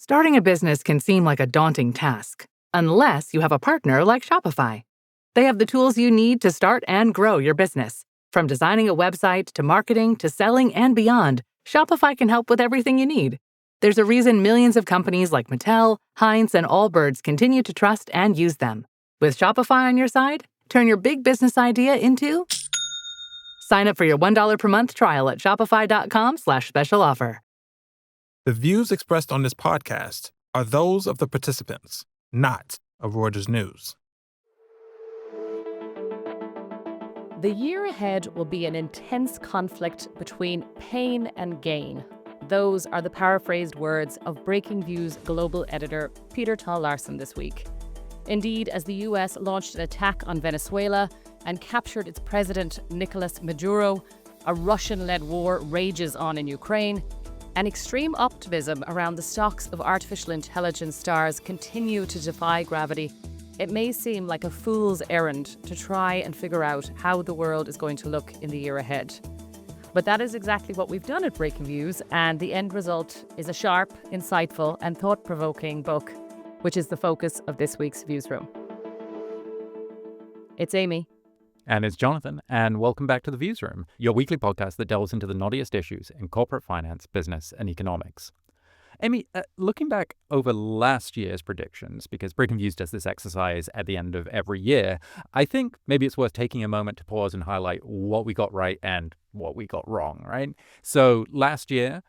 Starting a business can seem like a daunting task, unless you have a partner like Shopify. They have the tools you need to start and grow your business. From designing a website to marketing to selling and beyond, Shopify can help with everything you need. There's a reason millions of companies like Mattel, Heinz, and Allbirds continue to trust and use them. With Shopify on your side, turn your big business idea into... Sign up for your $1 per month trial at shopify.com/special offer. The views expressed on this podcast are those of the participants, not of Reuters News. The year ahead will be an intense conflict between pain and gain. Those are the paraphrased words of Breakingviews global editor Peter Tal Larsen this week. Indeed, as the US launched an attack on Venezuela and captured its president Nicolas Maduro, a Russian-led war rages on in Ukraine, and extreme optimism around the stocks of artificial intelligence stars continue to defy gravity. It may seem like a fool's errand to try and figure out how the world is going to look in the year ahead. But that is exactly what we've done at Breakingviews, and the end result is a sharp, insightful, and thought-provoking book, which is the focus of this week's Viewsroom. It's Amy. And it's Jonathan, and welcome back to the Viewsroom, your weekly podcast that delves into the knottiest issues in corporate finance, business, and economics. Amy, looking back over last year's predictions, because Breakingviews does this exercise at the end of every year, I think maybe it's worth taking a moment to pause and highlight what we got right and what we got wrong, right? So last year,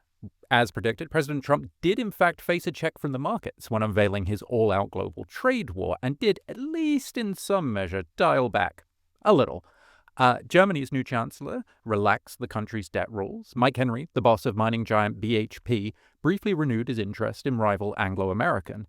as predicted, President Trump did in fact face a check from the markets when unveiling his all-out global trade war and did, at least in some measure, dial back a little. Germany's new chancellor relaxed the country's debt rules. Mike Henry, the boss of mining giant BHP, briefly renewed his interest in rival Anglo-American.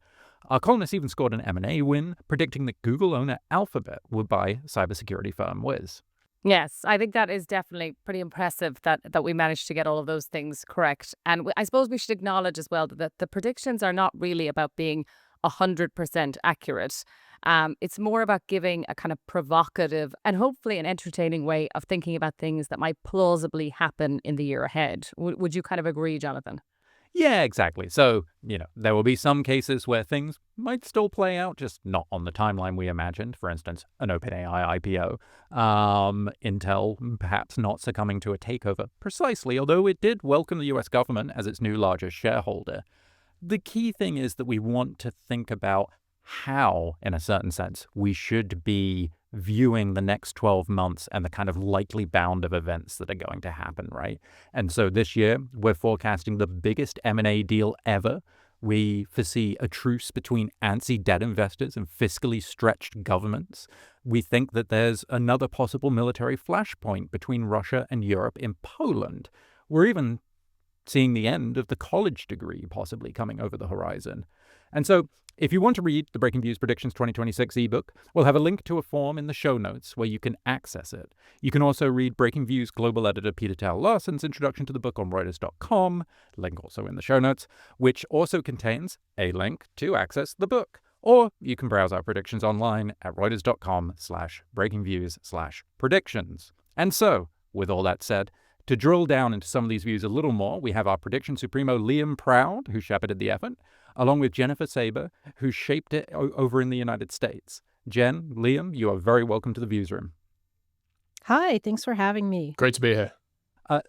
Our columnists even scored an M&A win, predicting that Google owner Alphabet would buy cybersecurity firm Wiz. Yes, I think that is definitely pretty impressive that we managed to get all of those things correct. And I suppose we should acknowledge as well that the predictions are not really about being 100% accurate. It's more about giving a kind of provocative and hopefully an entertaining way of thinking about things that might plausibly happen in the year ahead. Would you kind of agree, Jonathan? Yeah, exactly. So, there will be some cases where things might still play out, just not on the timeline we imagined. For instance, an OpenAI IPO. Intel perhaps not succumbing to a takeover precisely, although it did welcome the US government as its new largest shareholder. The key thing is that we want to think about how, in a certain sense, we should be viewing the next 12 months and the kind of likely bound of events that are going to happen, right? And so this year, we're forecasting the biggest M&A deal ever. We foresee a truce between antsy debt investors and fiscally stretched governments. We think that there's another possible military flashpoint between Russia and Europe in Poland. We're even seeing the end of the college degree possibly coming over the horizon. And so if you want to read the Breakingviews Predictions 2026 ebook, we'll have a link to a form in the show notes where you can access it. You can also read Breakingviews global editor Peter Tal Larsen's introduction to the book on Reuters.com, link also in the show notes, which also contains a link to access the book. Or you can browse our predictions online at Reuters.com/breakingviews/predictions. And so, with all that said, to drill down into some of these views a little more, we have our prediction supremo Liam Proud, who shepherded the effort, along with Jennifer Saber, who shaped it over in the United States. Jen, Liam, you are very welcome to the Viewsroom. Hi, thanks for having me. Great to be here.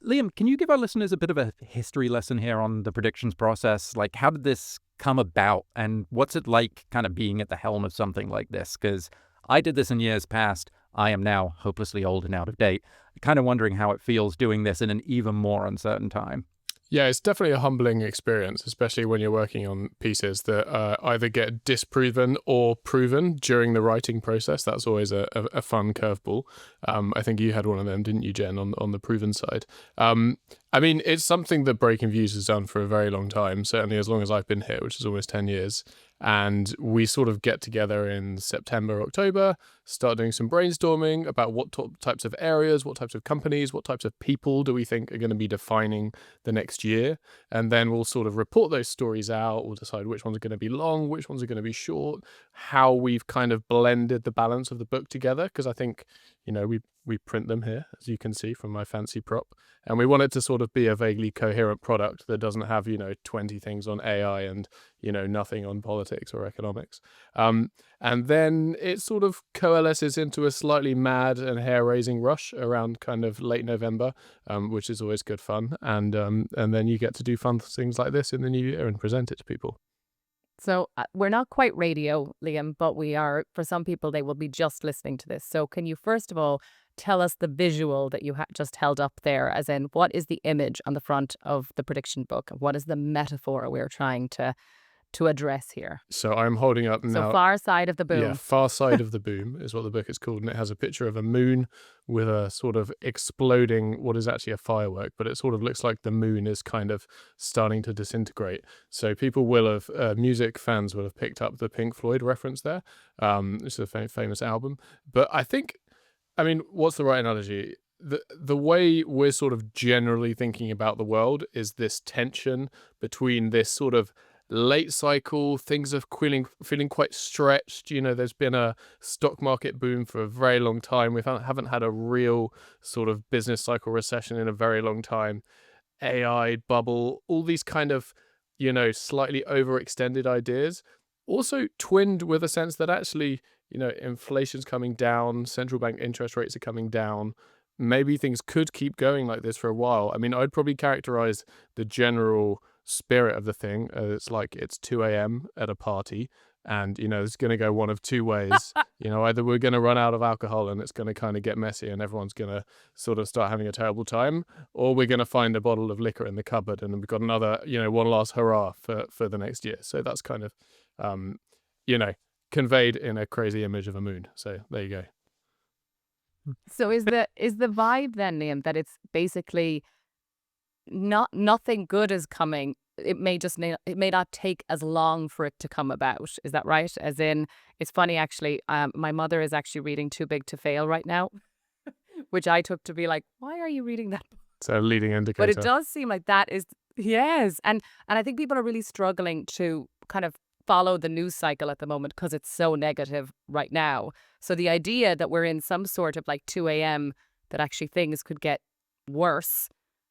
Liam, can you give our listeners a bit of a history lesson here on the predictions process? Like, how did this come about, and what's it like kind of being at the helm of something like this? Because I did this in years past. I am now hopelessly old and out of date. Kind of wondering how it feels doing this in an even more uncertain time. Yeah, it's definitely a humbling experience, especially when you're working on pieces that either get disproven or proven during the writing process. That's always a fun curveball. I think you had one of them, didn't you, Jen, on the proven side? I mean, it's something that Breakingviews has done for a very long time, certainly as long as I've been here, which is almost 10 years. And we sort of get together in September, October, start doing some brainstorming about what types of areas, what types of companies, what types of people do we think are going to be defining the next year. And then we'll sort of report those stories out. We'll decide which ones are going to be long, which ones are going to be short, how we've kind of blended the balance of the book together. Because I think, we print them here, as you can see from my fancy prop, and we want it to sort of be a vaguely coherent product that doesn't have 20 things on AI and nothing on politics or economics. And then it sort of coalesces into a slightly mad and hair-raising rush around kind of late November, which is always good fun. And then you get to do fun things like this in the new year and present it to people. So we're not quite radio, Liam, but we are. For some people, they will be just listening to this. So can you first of all tell us the visual that you just held up there, as in what is the image on the front of the prediction book? What is the metaphor we're trying to address here? So I'm holding up now. So Far Side of the Boom. Yeah, Far Side of the Boom is what the book is called, and it has a picture of a moon with a sort of exploding, what is actually a firework, but it sort of looks like the moon is kind of starting to disintegrate. So people will have, music fans will have picked up the Pink Floyd reference there. It's a famous album. But what's the right analogy? The way we're sort of generally thinking about the world is this tension between this sort of late cycle, things are feeling quite stretched. There's been a stock market boom for a very long time. We haven't had a real sort of business cycle recession in a very long time. AI bubble, all these kind of, slightly overextended ideas, also twinned with a sense that actually, inflation's coming down, central bank interest rates are coming down. Maybe things could keep going like this for a while. I'd probably characterize the general spirit of the thing. It's like it's 2 a.m. at a party, and it's going to go one of two ways. Either we're going to run out of alcohol and it's going to kind of get messy and everyone's going to sort of start having a terrible time, or we're going to find a bottle of liquor in the cupboard and we've got another one last hurrah for the next year. So that's kind of conveyed in a crazy image of a moon. So there you go. So is the vibe then, Liam, that it's basically nothing good is coming? It may not take as long for it to come about. Is that right? As in, it's funny actually. My mother is actually reading Too Big to Fail right now, which I took to be like, why are you reading that? So leading indicator. But it does seem like that is yes, and I think people are really struggling to kind of follow the news cycle at the moment because it's so negative right now. So the idea that we're in some sort of like 2 a.m. that actually things could get worse,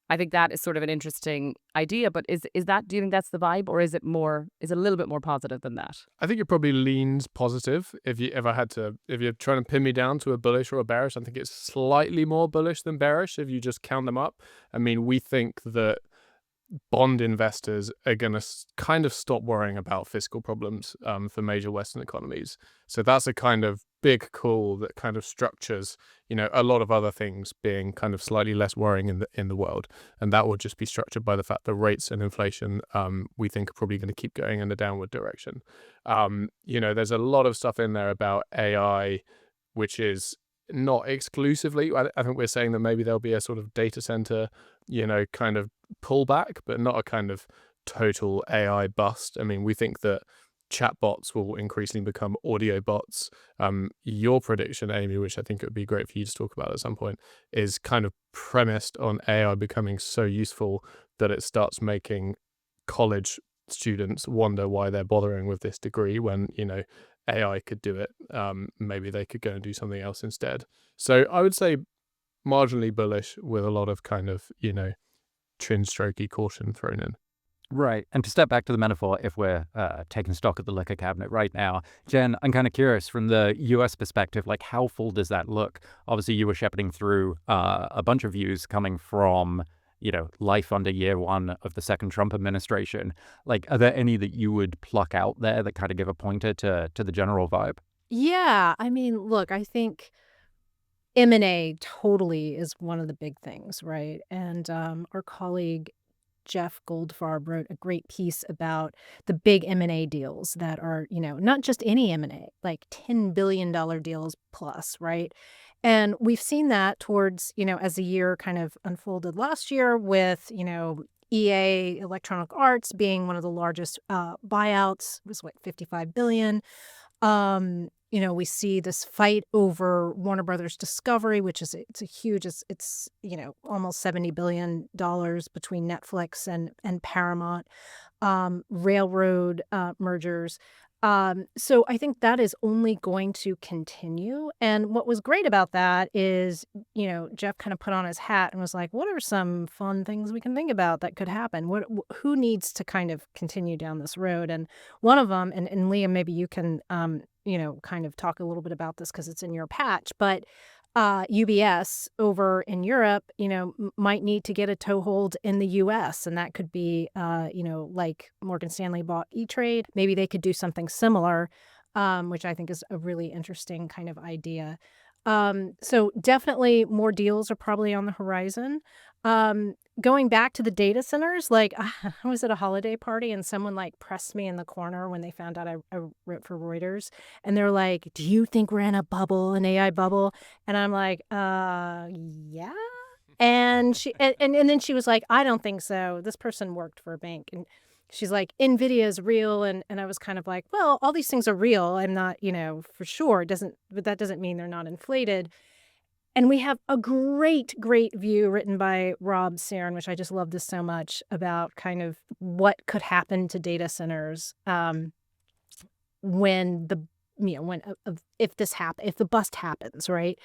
I think that is sort of an interesting idea. But is that, do you think that's the vibe, or is it a little bit more positive than that? I think it probably leans positive. If you're trying to pin me down to a bullish or a bearish, I think it's slightly more bullish than bearish if you just count them up. We think that bond investors are going to kind of stop worrying about fiscal problems for major Western economies. So that's a kind of big call that kind of structures, a lot of other things being kind of slightly less worrying in the world. And that will just be structured by the fact that rates and inflation, we think, are probably going to keep going in a downward direction. There's a lot of stuff in there about AI, which is not exclusively. I think we're saying that maybe there'll be a sort of data center, kind of pullback, but not a kind of total AI bust. We think that chatbots will increasingly become audio bots. Your prediction, Amy, which I think it would be great for you to talk about at some point, is kind of premised on AI becoming so useful that it starts making college students wonder why they're bothering with this degree when, AI could do it. Maybe they could go and do something else instead. So I would say marginally bullish with a lot of kind of, chin strokey caution thrown in. Right. And to step back to the metaphor, if we're taking stock at the liquor cabinet right now, Jen, I'm kind of curious from the US perspective, like how full does that look? Obviously, you were shepherding through a bunch of views coming from, life under year one of the second Trump administration. Like, are there any that you would pluck out there that kind of give a pointer to the general vibe? Yeah, look, I think M&A totally is one of the big things, right? And our colleague Jeff Goldfarb wrote a great piece about the big M&A deals that are, not just any M&A, like $10 billion deals plus, right? And we've seen that towards, as the year kind of unfolded last year with, EA, Electronic Arts, being one of the largest buyouts. It was like $55 billion. We see this fight over Warner Brothers Discovery, which is it's almost $70 billion between Netflix and Paramount. Railroad mergers. So I think that is only going to continue. And what was great about that is, Jeff kind of put on his hat and was like, what are some fun things we can think about that could happen? Who needs to kind of continue down this road? And one of them, and Liam, maybe you can, kind of talk a little bit about this because it's in your patch, but UBS over in Europe, might need to get a toehold in the US. And that could be, like Morgan Stanley bought E-Trade. Maybe they could do something similar, which I think is a really interesting kind of idea. So definitely more deals are probably on the horizon. Going back to the data centers, like I was at a holiday party and someone like pressed me in the corner when they found out I wrote for Reuters. And they're like, do you think we're in a bubble, an AI bubble? And I'm like, yeah. And and then she was like, I don't think so. This person worked for a bank. And she's like, NVIDIA is real. And I was kind of like, well, all these things are real. I'm not, for sure. But that doesn't mean they're not inflated. And we have a great, great view written by Rob Cern, which I just love this so much, about kind of what could happen to data centers when if the bust happens, right?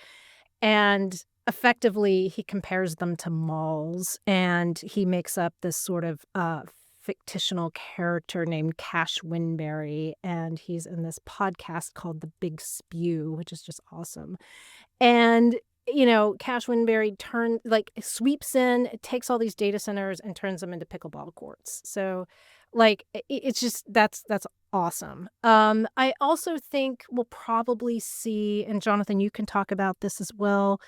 And effectively, he compares them to malls, and he makes up this sort of fictional character named Cash Winberry, and he's in this podcast called The Big Spew, which is just awesome. And Cash Winberry sweeps in, takes all these data centers and turns them into pickleball courts. So, it's just that's awesome. I also think we'll probably see, and Jonathan, you can talk about this as well,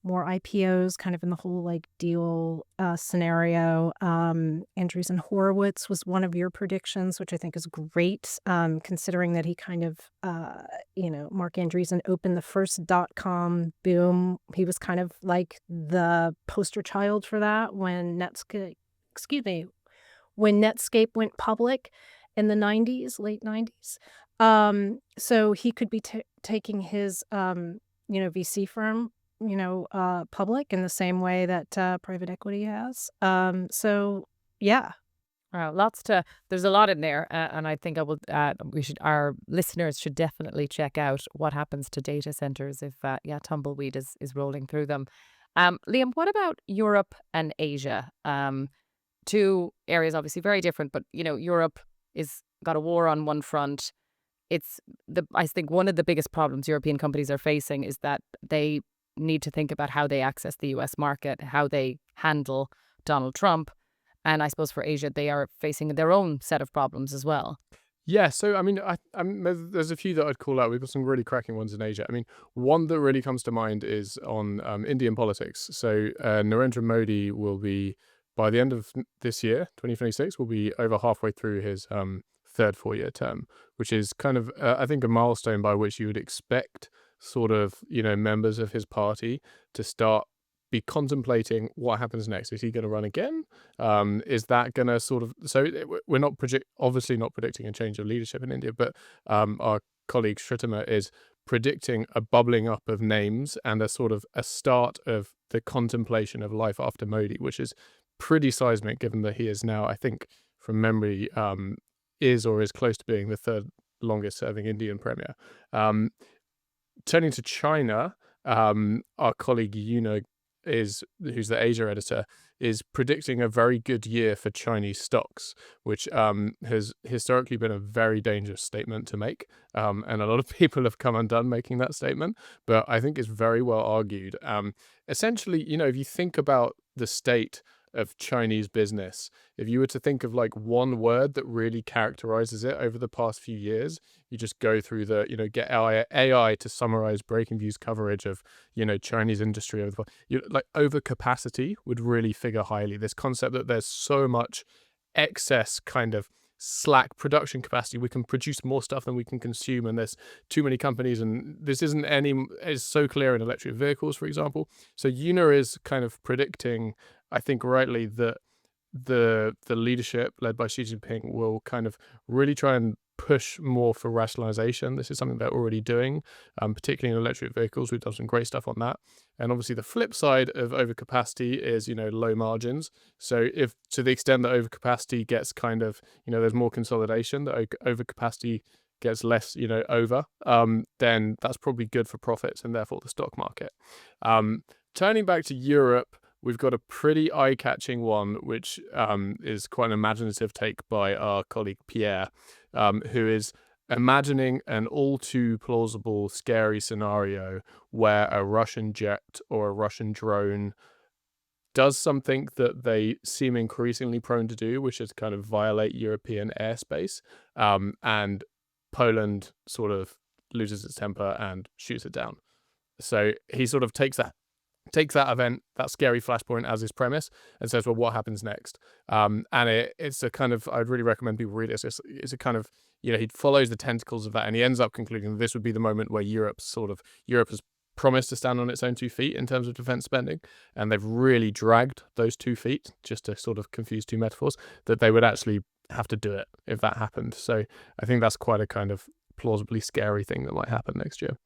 more IPOs kind of in the whole deal scenario. Andreessen Horowitz was one of your predictions, which I think is great, considering that he kind of, Mark Andreessen opened the first .com boom. He was kind of like the poster child for that when Netscape went public in the 90s, late 90s. So he could be taking his, VC firm public in the same way that private equity has. So, yeah. Wow, there's a lot in there. And I think our listeners should definitely check out what happens to data centers if, tumbleweed is rolling through them. Liam, what about Europe and Asia? Two areas obviously very different, but, Europe is got a war on one front. I think one of the biggest problems European companies are facing is that they need to think about how they access the US market, how they handle Donald Trump. And I suppose for Asia, they are facing their own set of problems as well. Yeah, so there's a few that I'd call out. We've got some really cracking ones in Asia. One that really comes to mind is on Indian politics. So Narendra Modi will be, by the end of this year, 2026, will be over halfway through his third 4-year term, which is kind of, I think, a milestone by which you would expect sort of, members of his party to start be contemplating what happens next. Is he going to run again? Is that going to sort of, so we're obviously not predicting a change of leadership in India, but our colleague Shritama is predicting a bubbling up of names and a sort of a start of the contemplation of life after Modi, which is pretty seismic given that he is now, I think from memory, is or is close to being the third longest serving Indian premier. Turning to China, our colleague Yuna, who's the Asia editor, is predicting a very good year for Chinese stocks, which has historically been a very dangerous statement to make. And a lot of people have come undone making that statement, but I think it's very well argued. Essentially, if you think about the state of Chinese business, if you were to think of one word that really characterizes it over the past few years, you just go through get AI to summarize Breakingviews coverage of Chinese industry over the overcapacity would really figure highly. This concept that there's so much excess kind of slack production capacity, we can produce more stuff than we can consume, and there's too many companies, and this is so clear in electric vehicles, for example. So Yuna is kind of predicting, I think rightly, that the leadership led by Xi Jinping will kind of really try and push more for rationalization. This is something they're already doing, particularly in electric vehicles. We've done some great stuff on that. And obviously the flip side of overcapacity is, low margins. So if to the extent that overcapacity gets kind of, there's more consolidation, that overcapacity gets less, over, then that's probably good for profits and therefore the stock market. Turning back to Europe, we've got a pretty eye-catching one, which is quite an imaginative take by our colleague Pierre, who is imagining an all too plausible, scary scenario where a Russian jet or a Russian drone does something that they seem increasingly prone to do, which is kind of violate European airspace, and Poland sort of loses its temper and shoots it down. So he sort of takes that event, that scary flashpoint, as his premise, and says, well, what happens next? And it's a kind of, I'd really recommend people read it. It's a kind of, he follows the tentacles of that, and he ends up concluding this would be the moment where Europe has promised to stand on its own 2 feet in terms of defense spending, and they've really dragged those 2 feet, just to sort of confuse two metaphors, that they would actually have to do it if that happened. So I think that's quite a kind of plausibly scary thing that might happen next year.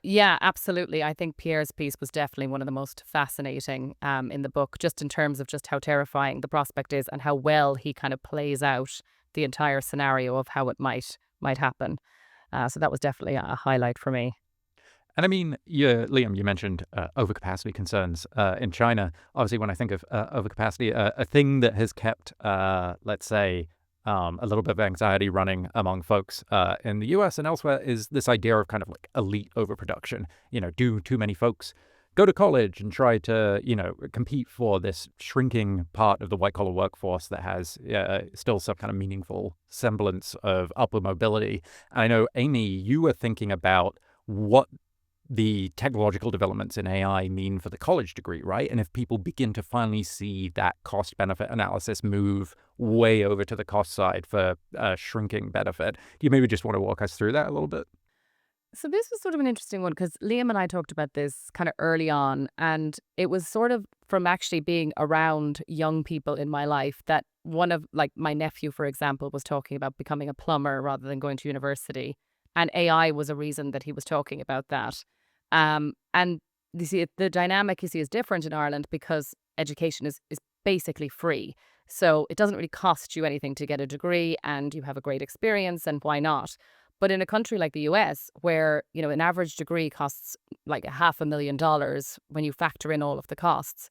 Yeah, absolutely. I think Pierre's piece was definitely one of the most fascinating in the book, just in terms of just how terrifying the prospect is and how well he kind of plays out the entire scenario of how it might happen. So that was definitely a highlight for me. And I mean, Liam, you mentioned overcapacity concerns in China. Obviously, when I think of overcapacity, a thing that has kept, let's say, a little bit of anxiety running among folks in the US and elsewhere is this idea of kind of like elite overproduction. Do too many folks go to college and try to, compete for this shrinking part of the white-collar workforce that has still some kind of meaningful semblance of upward mobility? And I know, Amy, you were thinking about what the technological developments in AI mean for the college degree, right? And if people begin to finally see that cost-benefit analysis move way over to the cost side for shrinking benefit, do you maybe just want to walk us through that a little bit? So this was sort of an interesting one because Liam and I talked about this kind of early on, and it was sort of from actually being around young people in my life that one of, like, my nephew, for example, was talking about becoming a plumber rather than going to university. And AI was a reason that he was talking about that. And you see, the dynamic you see is different in Ireland because education is basically free. So it doesn't really cost you anything to get a degree, and you have a great experience, and why not? But in a country like the US, where, an average degree costs like $500,000 when you factor in all of the costs,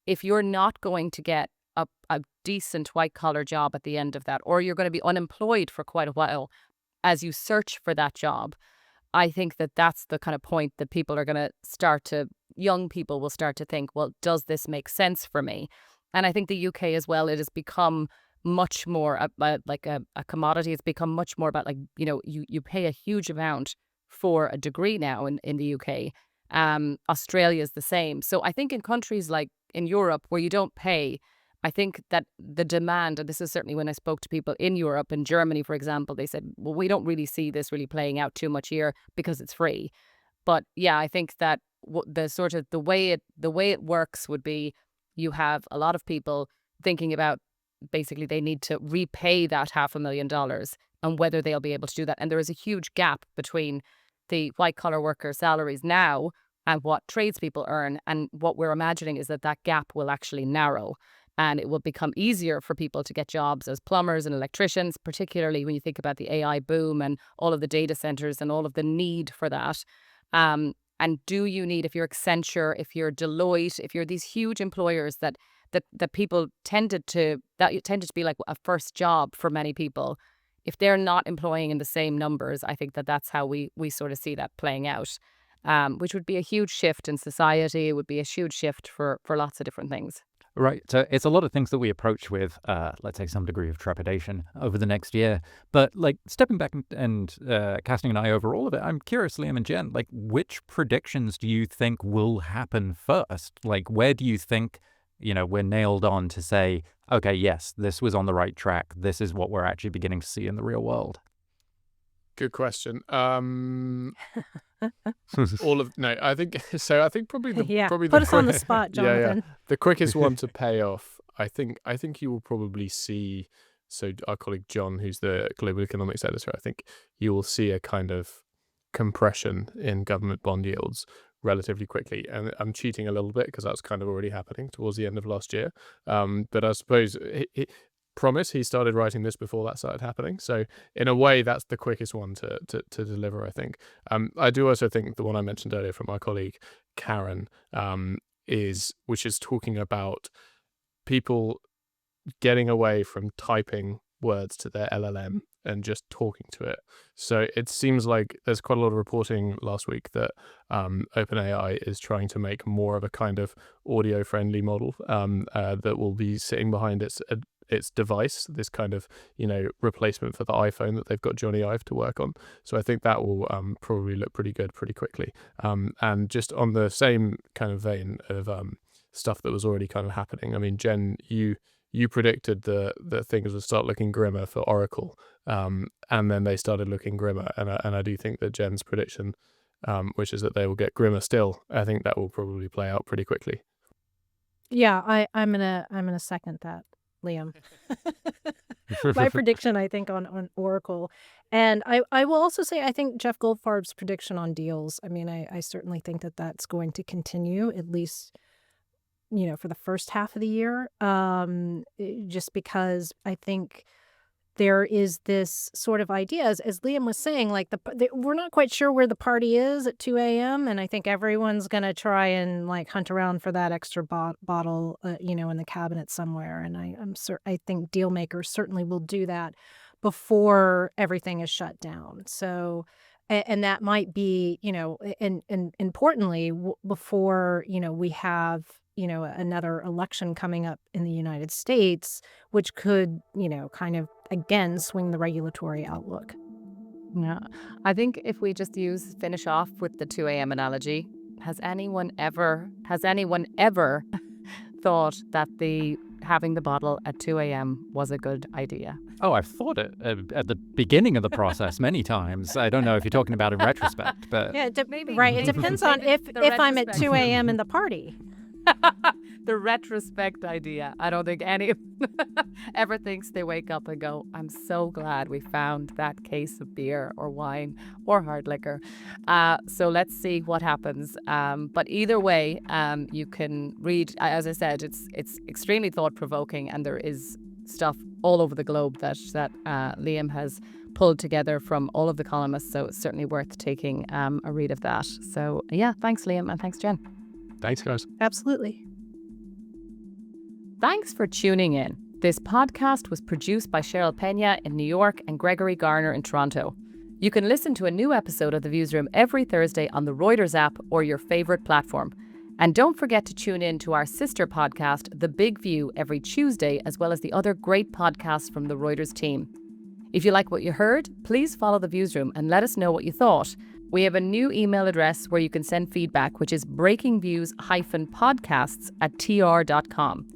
if you're not going to get a decent white-collar job at the end of that, or you're going to be unemployed for quite a while as you search for that job, I think that that's the kind of point that people are going to young people will start to think, well, does this make sense for me? And I think the UK as well, it has become much more like a commodity. It's become much more about, like, you pay a huge amount for a degree now in the UK. Australia is the same. So I think in countries like in Europe where you don't pay, I think that the demand, and this is certainly when I spoke to people in Europe, in Germany, for example, they said, well, we don't really see this really playing out too much here because it's free. But yeah, I think that the way it works would be you have a lot of people thinking about basically they need to repay that $500,000 and whether they'll be able to do that. And there is a huge gap between the white collar worker salaries now and what tradespeople earn. And what we're imagining is that gap will actually narrow. And it will become easier for people to get jobs as plumbers and electricians, particularly when you think about the AI boom and all of the data centers and all of the need for that. And do you need, if you're Accenture, if you're Deloitte, if you're these huge employers that people tended to be like a first job for many people, if they're not employing in the same numbers, I think that's how we sort of see that playing out, which would be a huge shift in society. It would be a huge shift for lots of different things. Right. So it's a lot of things that we approach with, let's say, some degree of trepidation over the next year. But like stepping back and casting an eye over all of it, I'm curious, Liam and Jen, like which predictions do you think will happen first? Like where do you think, we're nailed on to say, okay, yes, this was on the right track. This is what we're actually beginning to see in the real world? Good question. I think so. I think probably put us on the spot, Jonathan. The quickest one to pay off. I think you will probably see. So our colleague John, who's the global economics editor, I think you will see a kind of compression in government bond yields relatively quickly. And I'm cheating a little bit because that's kind of already happening towards the end of last year. But I suppose promise he started writing this before that started happening. So in a way, that's the quickest one to deliver, I think. I do also think the one I mentioned earlier from my colleague Karen which is talking about people getting away from typing words to their LLM and just talking to it. So it seems like there's quite a lot of reporting last week that OpenAI is trying to make more of a kind of audio-friendly model that will be sitting behind its device, this kind of, replacement for the iPhone that they've got Johnny Ive to work on. So I think that will probably look pretty good pretty quickly. And just on the same kind of vein of stuff that was already kind of happening, I mean, Jen, you predicted that things would start looking grimmer for Oracle, and then they started looking grimmer. And I do think that Jen's prediction, which is that they will get grimmer still, I think that will probably play out pretty quickly. Yeah, I'm gonna second that, Liam. My prediction, I think, on Oracle. And I will also say, I think Jeff Goldfarb's prediction on deals, I mean, I certainly think that that's going to continue, at least, for the first half of the year, just because I think there is this sort of idea, as Liam was saying, like we're not quite sure where the party is at 2 a.m. And I think everyone's going to try and like hunt around for that extra bottle, in the cabinet somewhere. And I think deal makers certainly will do that before everything is shut down. So, and that might be, and importantly, before, we have, another election coming up in the United States, which could, kind of, again, swing the regulatory outlook. Yeah. I think if we just finish off with the 2 a.m. analogy, has anyone ever thought that having the bottle at 2 a.m. was a good idea? Oh, I've thought it at the beginning of the process many times. I don't know if you're talking about in retrospect, but yeah, right. It depends on if I'm at 2 a.m. in the party. The retrospect idea. I don't think any ever thinks they wake up and go, I'm so glad we found that case of beer or wine or hard liquor. So let's see what happens. But either way, you can read, as I said, it's extremely thought-provoking, and there is stuff all over the globe that Liam has pulled together from all of the columnists. So it's certainly worth taking a read of that. So yeah, thanks Liam, and thanks Jen. Thanks, guys. Absolutely. Thanks for tuning in. This podcast was produced by Cheryl Pena in New York and Gregory Garner in Toronto. You can listen to a new episode of The Viewsroom every Thursday on the Reuters app or your favorite platform. And don't forget to tune in to our sister podcast, The Big View, every Tuesday, as well as the other great podcasts from the Reuters team. If you like what you heard, please follow The Viewsroom and let us know what you thought. We have a new email address where you can send feedback, which is breakingviews-podcasts@tr.com.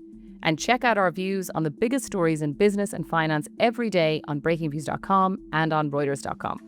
And check out our views on the biggest stories in business and finance every day on breakingviews.com and on reuters.com.